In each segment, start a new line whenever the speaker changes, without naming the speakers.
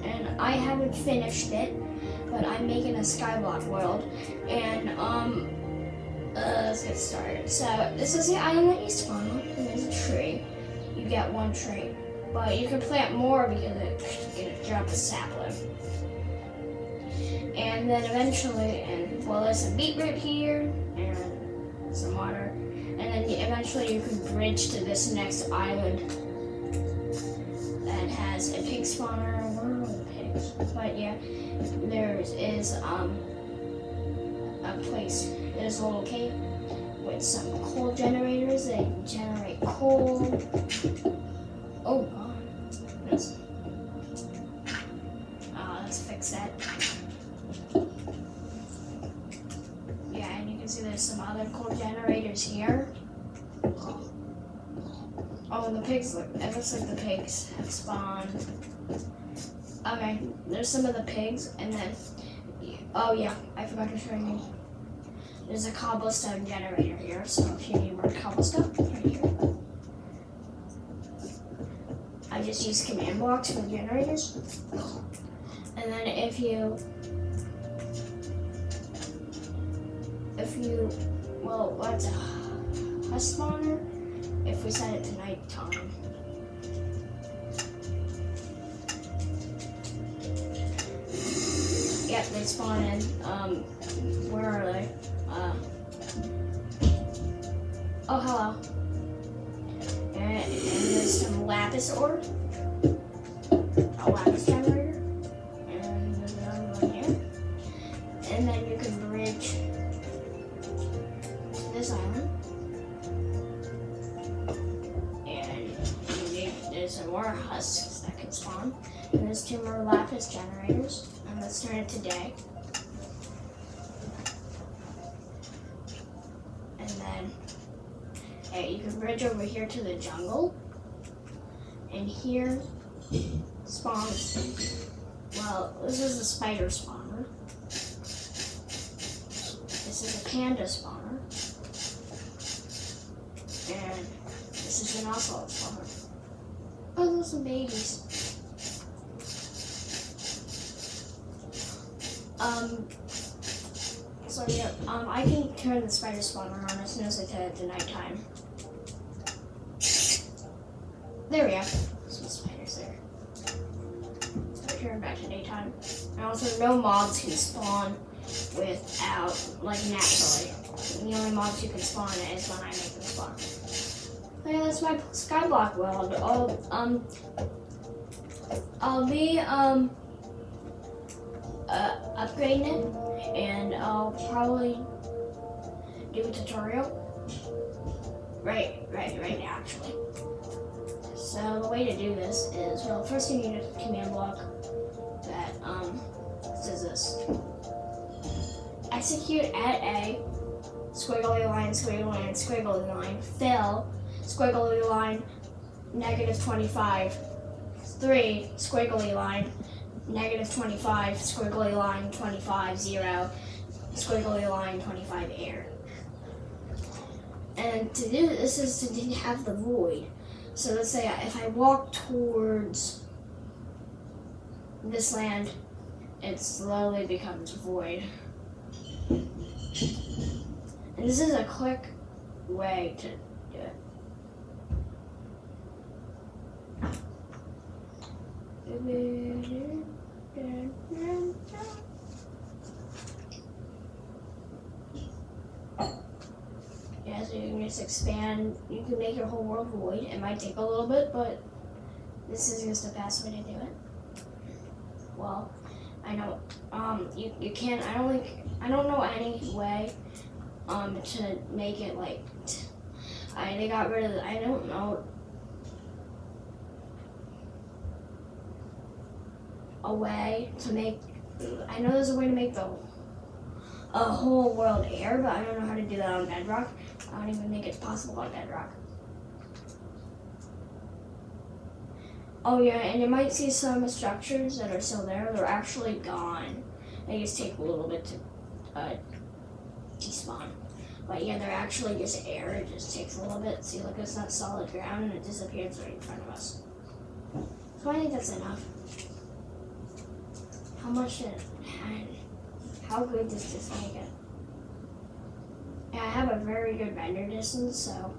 and I haven't finished it, but I'm making a Skyblock world, and let's get started. So this is the island that you spawn on, and there's a tree. You get one tree, but you can plant more because it drops a sapling. And then eventually, there's some beetroot here, and some water, and then eventually you can bridge to this next island that has a pig spawner. Where are the pigs? But yeah, there is a place. There's a little cave with some coal generators that generate coal. Oh god. Let's fix that. Yeah, and you can see there's some other coal generators here. Oh, and the pigs it looks like the pigs have spawned. Okay, there's some of the pigs, and then, oh yeah, I forgot to show you. There's a cobblestone generator here, so if you need more cobblestone, right here. I just use command blocks for the generators. And then if you, well, what's a spawner? If we set it to nighttime. Yep, they spawn in, where are they? Oh, hello. And there's some lapis ore. A lapis generator. And there's another one here. And then you can bridge to this island. And there's some more husks that can spawn. And there's 2 more lapis generators. And let's turn it to day. And then you can bridge over here to the jungle. And here spawns, well, this is a spider spawner. This is a panda spawner. And this is an ocelot spawner. Oh, those are some babies. So yeah, I can turn the spider spawner on as soon as I turn it to nighttime. There we go. Some spiders there. So I turn it back to daytime. And also, no mobs can spawn without, naturally. The only mobs you can spawn is when I make them spawn. So yeah, that's my Skyblock world. I'll be upgrading it, and I'll probably do a tutorial right now, actually. So the way to do this is, well, first you need a command block that says this: execute at A, squiggly line, squiggly line, fill, squiggly line, -25, 3, squiggly line, -25, squiggly line, 25, 0, squiggly line, 25, air. And to do this is to have the void. So let's say if I walk towards this land, it slowly becomes void. And this is a quick way to do it. Yeah, so you can just expand, you can make your whole world void. It might take a little bit, but this is just the best way to do it. Well, I know, you can't, I don't know any way, to make it they got rid of I don't know a way to make, I know there's a way to make a whole world air, but I don't know how to do that on Bedrock. I don't even think it's possible on Bedrock. Oh yeah, and you might see some structures that are still there. They're actually gone. They just take a little bit to despawn. But yeah, they're actually just air. It just takes a little bit. See, look, it's not solid ground, and it disappears right in front of us. So I think that's enough. how good does this make it? Yeah, I have a very good render distance, so.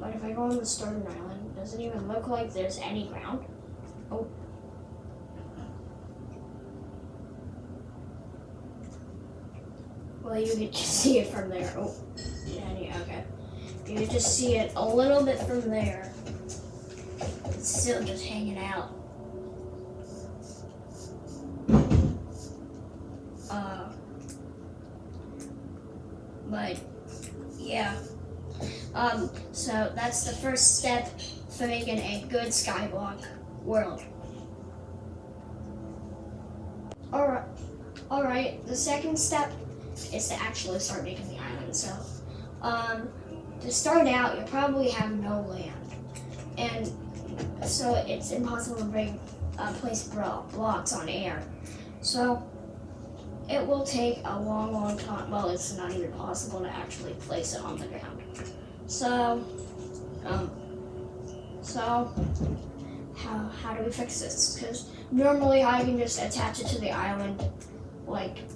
But if I go on the starting island, does it even look like there's any ground? Oh. Well, you could just see it from there. Oh, yeah, okay. You could just see it a little bit from there. It's still just hanging out. But yeah. So that's the first step for making a good Skyblock world. Alright, the second step is to actually start making the island. So, to start out, you probably have no land. And so it's impossible to place blocks on air. So, it will take a long time. Well, it's not even possible to actually place it on the ground. So how do we fix this? Because normally I can just attach it to the island like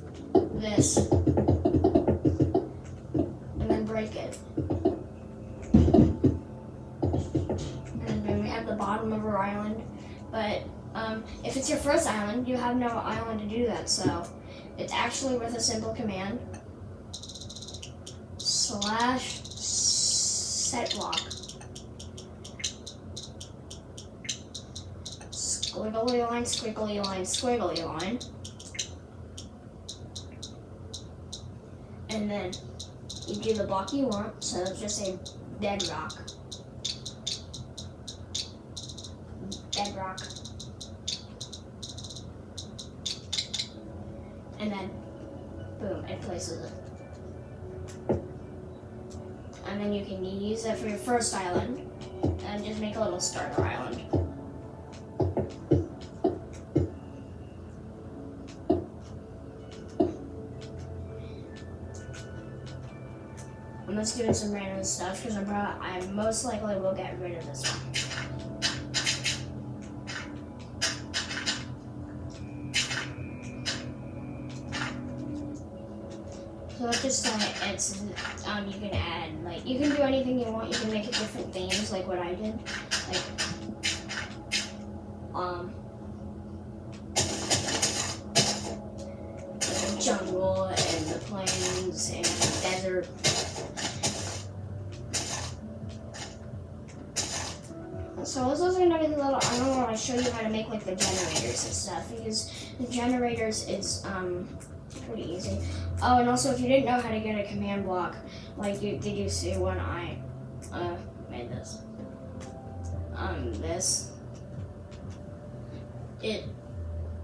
this and then break it. And then we have the bottom of our island. But if it's your first island, you have no island to do that. So it's actually with a simple command /setBlock. Squiggly line, squiggly line, squiggly line. And then you do the block you want, so just say bedrock. Bedrock. And then, boom, it places it. And then you can use it for your first island, and just make a little starter island. I'm just doing some random stuff because I most likely will get rid of this one. So it's just you can add, like, you can do anything you want. You can make it different themes, like what I did, like the jungle and the plains and the desert. So I was also gonna do a little. I don't want to show you how to make like the generators and stuff, because the generators is pretty easy. Oh, and also if you didn't know how to get a command block, like did you see when I made this?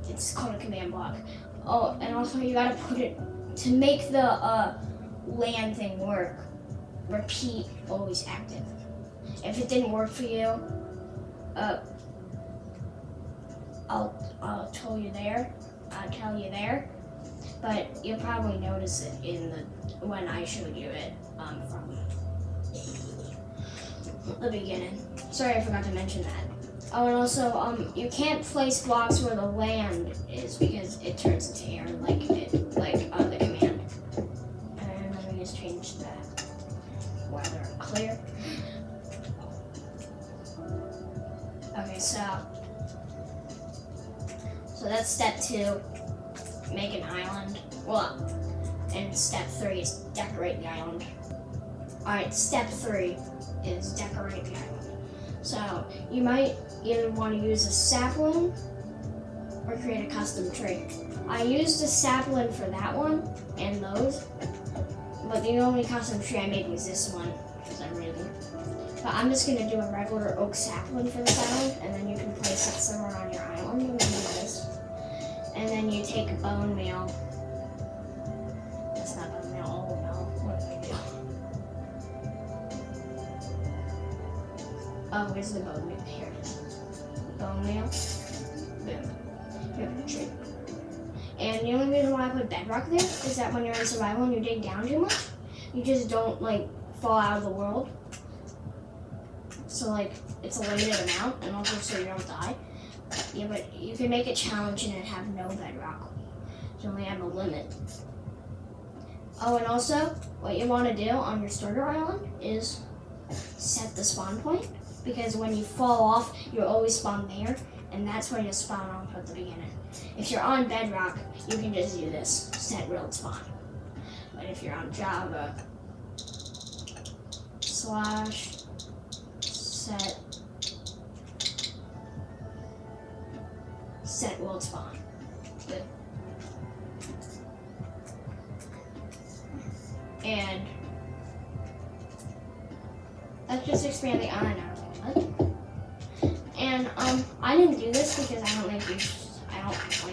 It's called a command block. Oh, and also you gotta put it to make the land thing work. Repeat always active. If it didn't work for you, I'll tell you there. But you'll probably notice it when I showed you it from the beginning. Sorry, I forgot to mention that. Oh, and also you can't place blocks where the land is because it turns into air, like the command. And let me just change that weather clear. Okay, so that's step 2. Make an island. Well, and step 3 is decorate the island. Alright, step 3 is decorate the island. So you might either want to use a sapling or create a custom tree. I used a sapling for that one and those, but the only custom tree I made was this one because I really. But I'm just gonna do a regular oak sapling for this island, and then you can place it somewhere on your island and do this. And then you take bone meal. That's not bone meal, old meal. What do I do? Oh, where's the bone meal? Here it is. Bone meal. Boom. You have a tree. And the only reason why I put bedrock there is that when you're in survival and you dig down too much, you just don't fall out of the world. So it's a limited amount, and also so you don't die. Yeah, but you can make it challenging and have no bedrock. You only have a limit. Oh, and also, what you want to do on your starter island is set the spawn point, because when you fall off, you'll always spawn there, and that's where you spawn off at the beginning. If you're on bedrock, you can just do this, set world spawn. But if you're on Java, slash set world spawn. Good. And let's just expand the island out a little bit. And I didn't do this because I don't like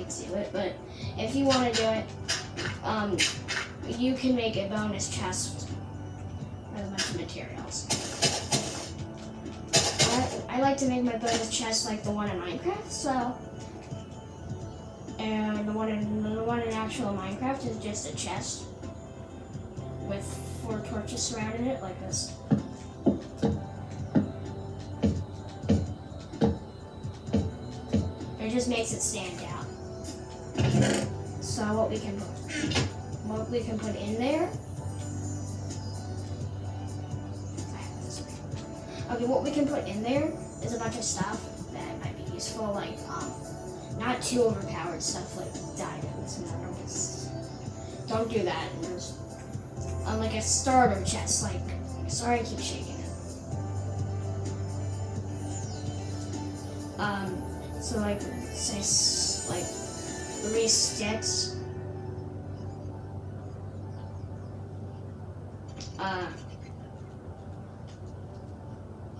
to do it, but if you want to do it, you can make a bonus chest with a bunch of materials. I like to make my bonus chest like the one in Minecraft, so. And the one in actual Minecraft is just a chest with 4 torches surrounding it like this. It just makes it stand out. So what we can put in there. Okay, what we can put in there is a bunch of stuff that might be useful, like not too overpowered stuff like diamonds and minerals. Don't do that. There's like a starter chest. Like, sorry, I keep shaking it. So like say like 3 sticks.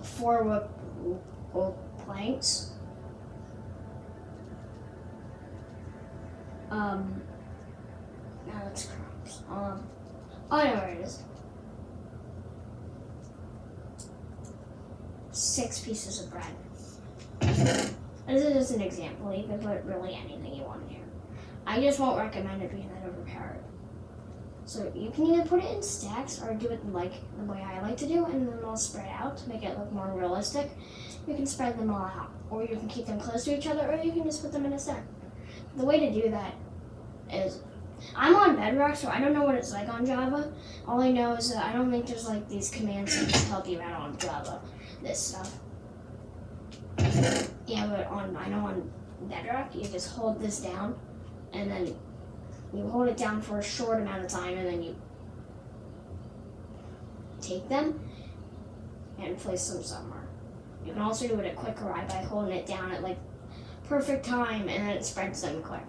4 wood planks. Now it's crumbs. I know where it is. 6 pieces of bread. This is just an example. You can put really anything you want in here. I just won't recommend it being that overpowered. So you can either put it in stacks or do it like the way I like to do, and then they'll spread out to make it look more realistic. You can spread them all out, or you can keep them close to each other, or you can just put them in a stack. The way to do that is, I'm on Bedrock, so I don't know what it's like on Java. All I know is that I don't think there's like these commands that just help you out on Java, this stuff. Yeah, but I know on Bedrock, you just hold this down, and then you hold it down for a short amount of time, and then you take them and place them somewhere. You can also do it at quick arrive by holding it down at like perfect time, and then it spreads them quick.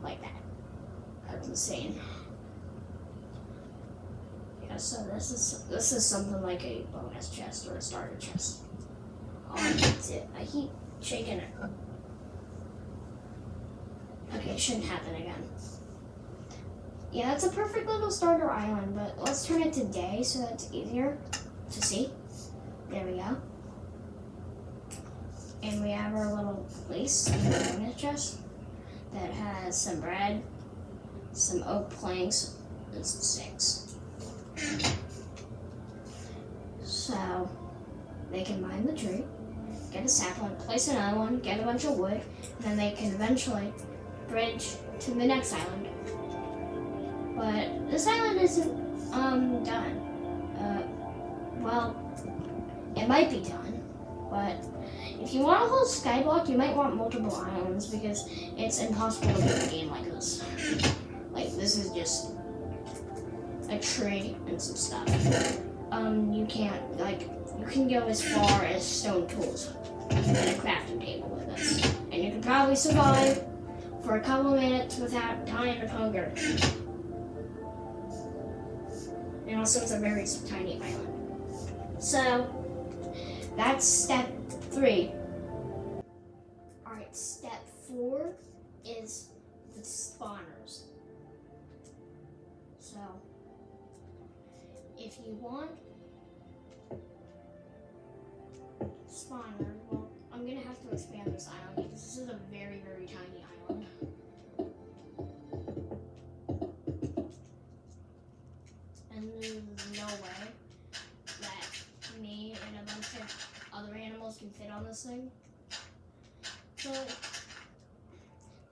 Like that. That's insane. Yeah, so this is something like a bonus chest or a starter chest. Oh, that's it. I keep shaking it. Okay, it shouldn't happen again. Yeah, that's a perfect little starter island, but let's turn it to day so that's easier to see. There we go. And we have our little place in the bonus chest that has some bread, some oak planks, and some sticks. So they can mine the tree, get a sapling, place another one, get a bunch of wood, and then they can eventually bridge to the next island. But this island isn't done. Well, it might be done, but if you want a whole skyblock, you might want multiple islands because it's impossible to make a game like this. Like, this is just a tree and some stuff. You can't, like, you can go as far as stone tools and a crafting table with this. And you can probably survive for a couple of minutes without dying of hunger. And also, it's a very tiny island. So, that's step 3. Alright, step 4 is the spawners. So, if you want spawner, well, I'm gonna have to expand this island because this is a very, very tiny island. And there's no way that me and animals can fit on this thing. But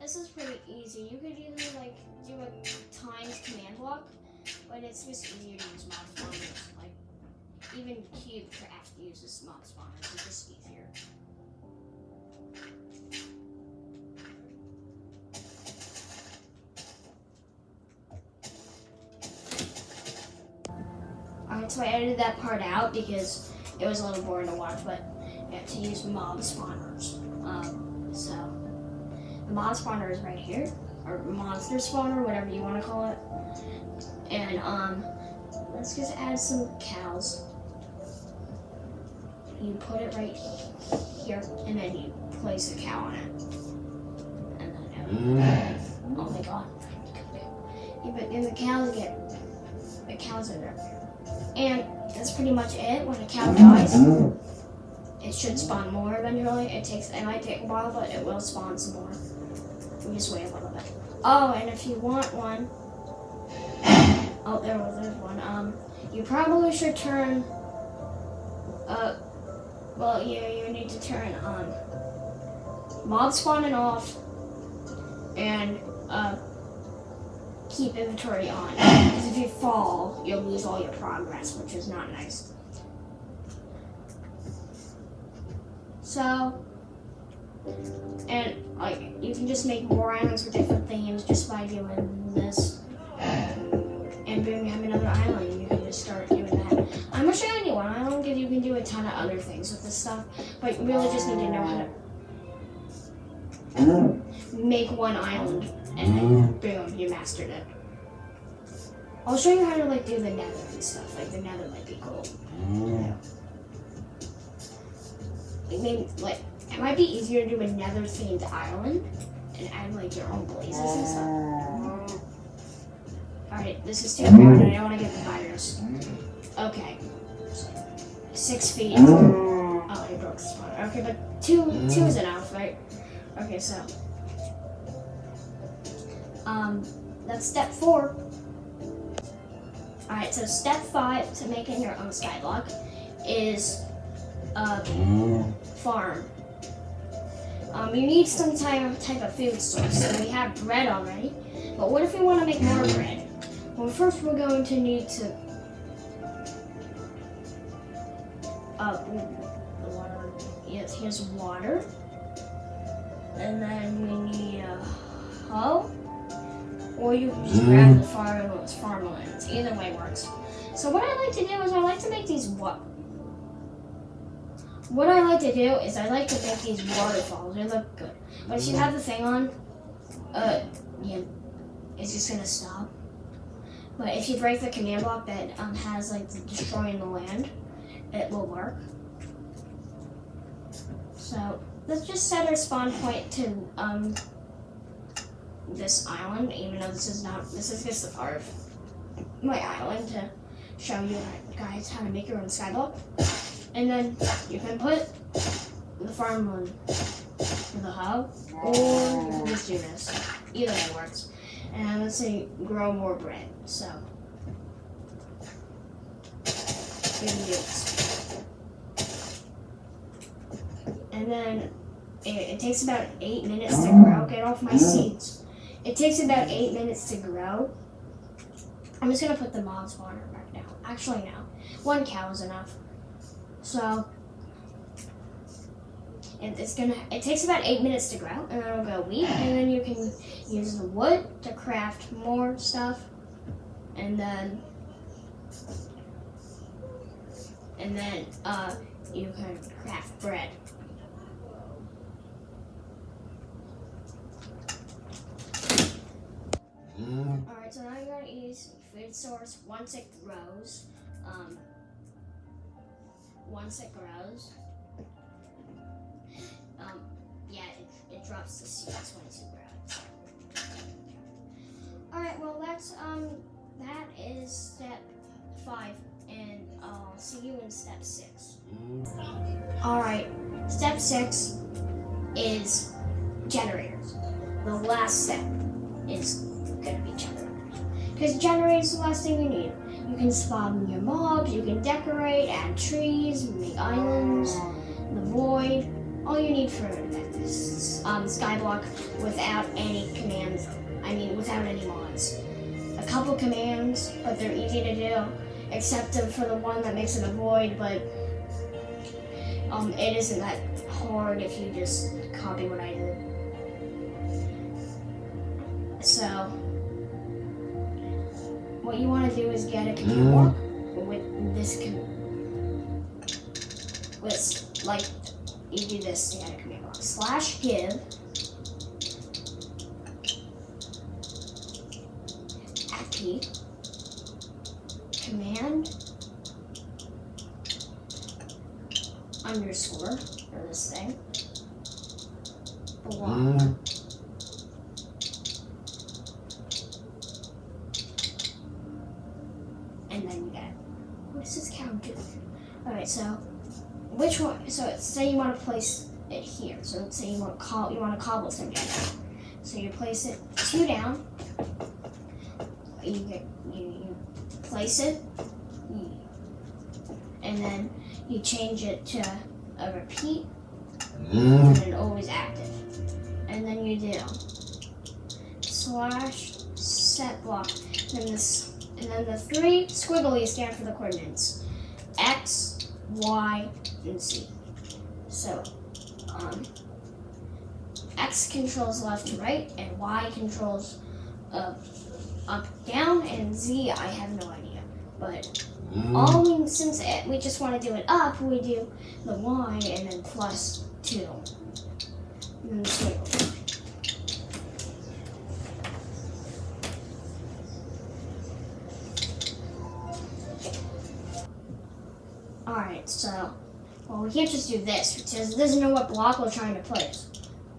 this is pretty easy. You could either like do a timed command block, but it's just easier to use mob spawners. Like even CubeCraft uses mob spawners. It's just easier. Alright, so I edited that part out because it was a little boring to watch, but you have to use mob spawners. So the mob spawner is right here, or monster spawner, whatever you want to call it. And let's just add some cows. You put it right here, and then you place a cow on it. And then, oh my god. Yeah, but then the cows are there. And that's pretty much it. When a cow dies, it should spawn more eventually. It might take a while, but it will spawn some more. We just wait a little bit. Oh, and if you want one, oh, there's one. You probably should turn. Well, you need to turn mob spawning off, and keep inventory on. Because if you fall, you'll lose all your progress, which is not nice. So, and like you can just make more islands with different themes just by doing this. And boom, you have another island, and you can just start doing that. I'm gonna show you one island because you can do a ton of other things with this stuff, but you really just need to know how to make one island, and then boom, you mastered it. I'll show you how to like do the nether and stuff. Like the nether might be cool. It might be easier to do a nether themed island and add like your own blazes and stuff. Alright, this is too far and I don't want to get the virus. Okay. 6 feet. Oh, I broke the spawner. Okay, but two is enough, right? Okay, so that's step 4. Alright, so step 5 to making your own skyblock is farm. You need some type of food source. So we have bread already, but what if we want to make more bread? Well, first we're going to need to water. Yes, here's water, and then we need a hoe, or you can just grab the farmlands. Either way works. So what I like to do is I like to make these What I like to do is I like to make these waterfalls. They look good. But if you have the thing on, yeah, it's just gonna stop. But if you break the command block that has like the destroying the land, it will work. So let's just set our spawn point to this island, even though this is just a part of my island to show you guys how to make your own skyblock. And then you can put the farmland in the hub, or you can just do this. Either way works. And let's say grow more bread. So we can do this. And then it takes about 8 minutes to grow. Get off my seeds. It takes about 8 minutes to grow. I'm just gonna put the mob spawner back now. Actually, no. 1 cow is enough. So it takes about 8 minutes to grow, and then it'll go wheat, and then you can use the wood to craft more stuff, and then you can craft bread. Alright, so now you're gonna use food source once it grows. Once it grows, yeah, it drops the seeds once it grows. Alright, well that is step 5, and I'll see you in step 6. Alright, step 6 is generators. The last step is gonna be generators. Because generators is the last thing you need. You can spawn your mobs, you can decorate, add trees, make islands, the void. all you need for Skyblock without any commands. I mean, without any mods. A couple commands, but they're easy to do, except for the one that makes it a void. But it isn't that hard if you just copy what I did. So, what you want to do is get a command block with this like you do this to get a command block. /give key command underscore or this thing block. And then you get, what does this count do? Alright, so which one? So say you want to place it here. So let's say you want a cobblestone generator. So you place it 2 down. You place it, and then you change it to a repeat, and then always active. And then you do /set block. And then the 3 squigglies stand for the coordinates X, Y, and Z. So, X controls left to right, and Y controls up, down, and Z, I have no idea. But since we just want to do it up, we do the Y and then +2. And then the squiggle. Alright, so, well, we can't just do this because it doesn't know what block we're trying to place.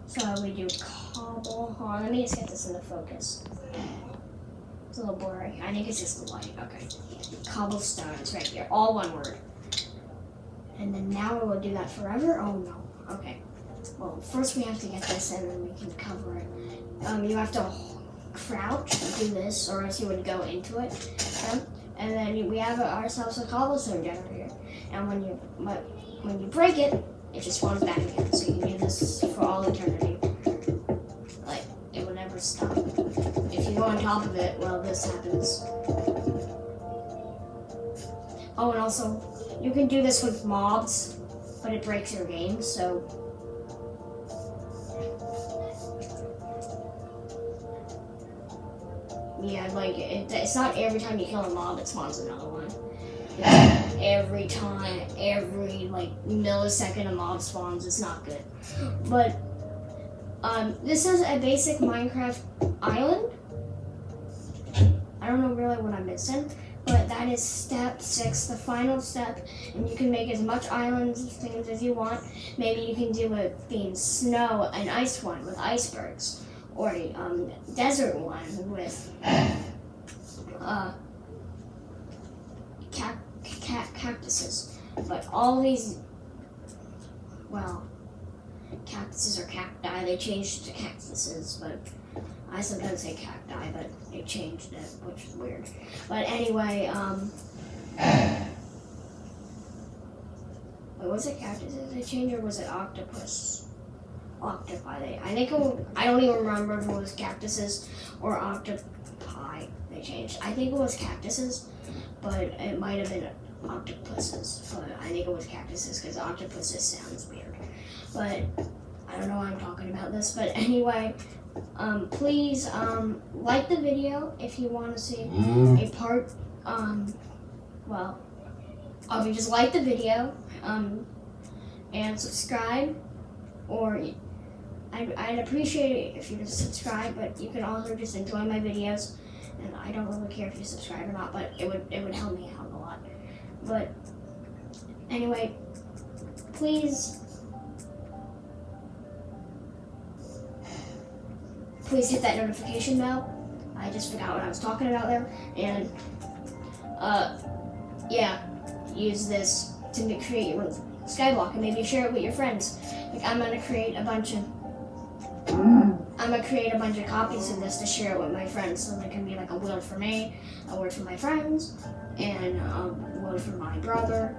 So we do cobble. Hold on, let me just get this into focus. It's a little blurry. I think it's just the light. Okay. Cobblestone, it's right here. All one word. And then now we'll do that forever? Oh no. Okay. Well, first we have to get this and then we can cover it. You have to crouch and do this, or else you would go into it. And then we have ourselves a cobblestone generator. And when you break it, it just spawns back again. So you can do this for all eternity. Like, it will never stop. If you go on top of it, well, this happens. Oh, and also, you can do this with mobs, but it breaks your game, so... Yeah, like, it's not every time you kill a mob, it spawns another one. It's every time, every, like, millisecond a mob spawns, it's not good. But, this is a basic Minecraft island. I don't know really what I'm missing, but that is step 6, the final step, and you can make as much islands things as you want. Maybe you can do a themed snow and ice one with icebergs, or a desert one with cactuses. But all these, well, cactuses or cacti, they changed to cactuses, but I sometimes say cacti, but they changed it, which is weird. But anyway, wait, was it cactuses they changed, or was it octopus? Octopi. I don't even remember if it was cactuses or octopi they changed. I think it was cactuses, but it might have been octopuses. But I think it was cactuses because octopuses sounds weird. But I don't know why I'm talking about this. But anyway, please like the video if you want to see a part. Well, if you just like the video and subscribe, or I'd appreciate it if you just subscribe, but you can also just enjoy my videos, and I don't really care if you subscribe or not, but it would help me out a lot. But anyway, please hit that notification bell. I just forgot what I was talking about there, and yeah, use this to create your Skyblock and maybe share it with your friends. Like, I'm gonna create a bunch of copies of this to share it with my friends, so there can be like a word for me, a word for my friends, and a word for my brother.